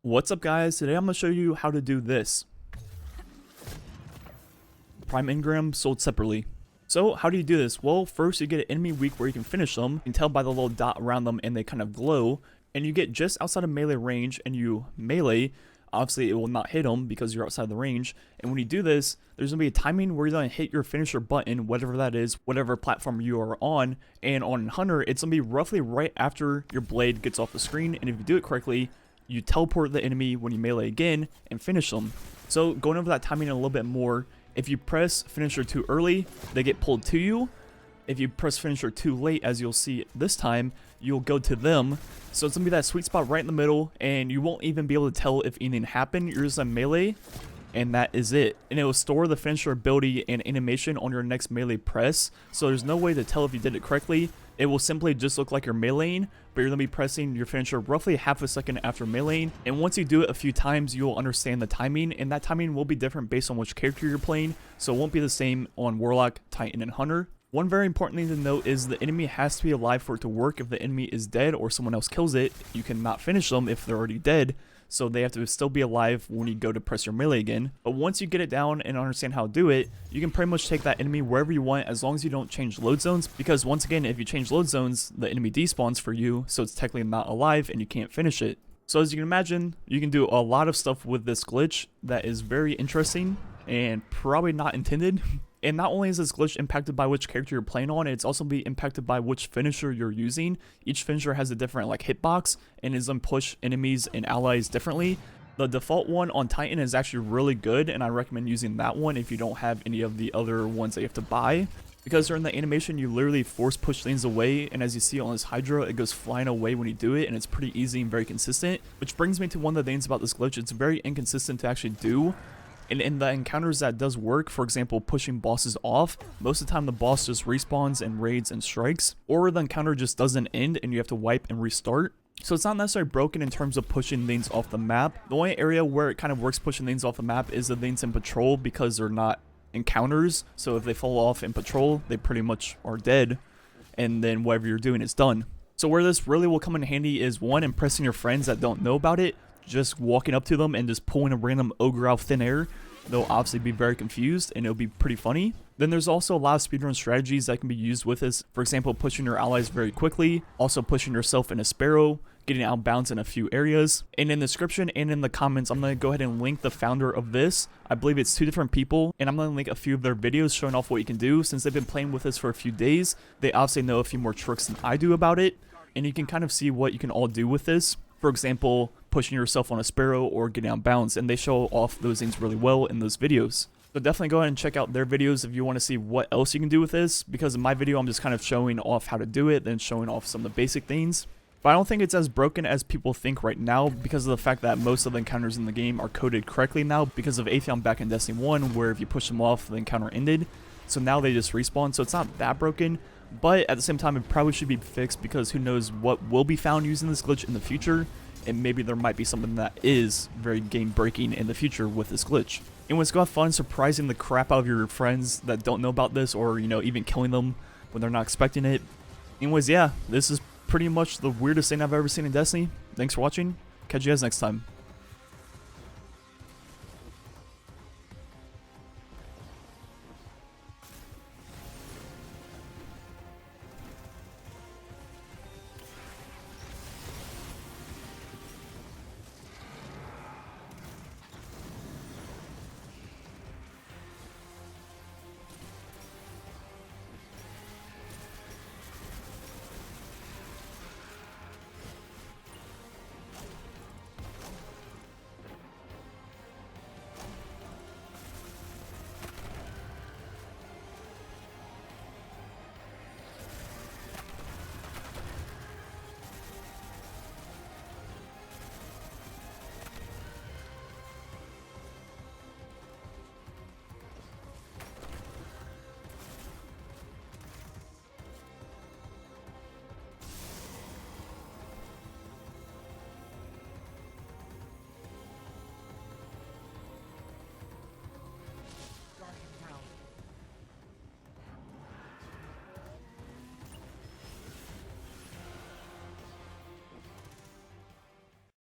What's up guys, today I'm going to show you how to do this. Prime engram sold separately. So how do you do this? Well, first you get an enemy weak where you can finish them. You can tell by the little dot around them and they kind of glow. And you get just outside of melee range and you melee. Obviously it will not hit them because you're outside the range. And when you do this, there's going to be a timing where you're going to hit your finisher button, whatever that is, whatever platform you are on. And on Hunter, it's going to be roughly right after your blade gets off the screen. And if you do it correctly, you teleport the enemy when you melee again and finish them. So going over that timing a little bit more, if you press finisher too early, they get pulled to you. If you press finisher too late, as you'll see this time, you'll go to them. So it's going to be that sweet spot right in the middle, and you won't even be able to tell if anything happened. You're just on melee, and that is it. And it will store the finisher ability and animation on your next melee press, so there's no way to tell if you did it correctly. It will simply just look like you're meleeing, but you're going to be pressing your finisher roughly half a second after meleeing. And once you do it a few times, you'll understand the timing, and that timing will be different based on which character you're playing, so it won't be the same on Warlock, Titan, and Hunter. One very important thing to note is the enemy has to be alive for it to work. If the enemy is dead or someone else kills it, you cannot finish them if they're already dead. So they have to still be alive when you go to press your melee again. But once you get it down and understand how to do it, you can pretty much take that enemy wherever you want as long as you don't change load zones. Because once again, if you change load zones, the enemy despawns for you, so it's technically not alive and you can't finish it. So as you can imagine, you can do a lot of stuff with this glitch that is very interesting and probably not intended. And not only is this glitch impacted by which character you're playing on, it's also be impacted by which finisher you're using. Each finisher has a different hitbox and is going to push enemies and allies differently. The default one on Titan is actually really good, and I recommend using that one if you don't have any of the other ones that you have to buy. Because during the animation, you literally force push things away, and as you see on this Hydra, it goes flying away when you do it, and it's pretty easy and very consistent. Which brings me to one of the things about this glitch: it's very inconsistent to actually do. And in the encounters that does work, for example, pushing bosses off, most of the time the boss just respawns and raids and strikes, or the encounter just doesn't end and you have to wipe and restart. So it's not necessarily broken in terms of pushing things off the map. The only area where it kind of works pushing things off the map is the things in patrol, because they're not encounters. So if they fall off in patrol, they pretty much are dead, and then whatever you're doing is done. So where this really will come in handy is, one, impressing your friends that don't know about it. Just walking up to them and just pulling a random ogre out of thin air. They'll obviously be very confused and it'll be pretty funny. Then there's also a lot of speedrun strategies that can be used with this. For example, pushing your allies very quickly, also pushing yourself in a sparrow, getting out of bounds in a few areas. And in the description and in the comments, I'm going to go ahead and link the founder of this. I believe it's two different people, and I'm going to link a few of their videos showing off what you can do. Since they've been playing with this for a few days, they obviously know a few more tricks than I do about it, and you can kind of see what you can all do with this. For example, pushing yourself on a sparrow or getting out of bounds, and they show off those things really well in those videos. So definitely go ahead and check out their videos if you want to see what else you can do with this, because in my video I'm just kind of showing off how to do it, then showing off some of the basic things. But I don't think it's as broken as people think right now, because of the fact that most of the encounters in the game are coded correctly now because of Atheon back in Destiny 1, where if you push them off, the encounter ended. So now they just respawn, so it's not that broken. But at the same time, it probably should be fixed, because who knows what will be found using this glitch in the future, and maybe there might be something that is very game breaking in the future with this glitch. Anyways, go have fun surprising the crap out of your friends that don't know about this, or even killing them when they're not expecting it. Anyways, yeah, this is pretty much the weirdest thing I've ever seen in Destiny. Thanks for watching. Catch you guys next time.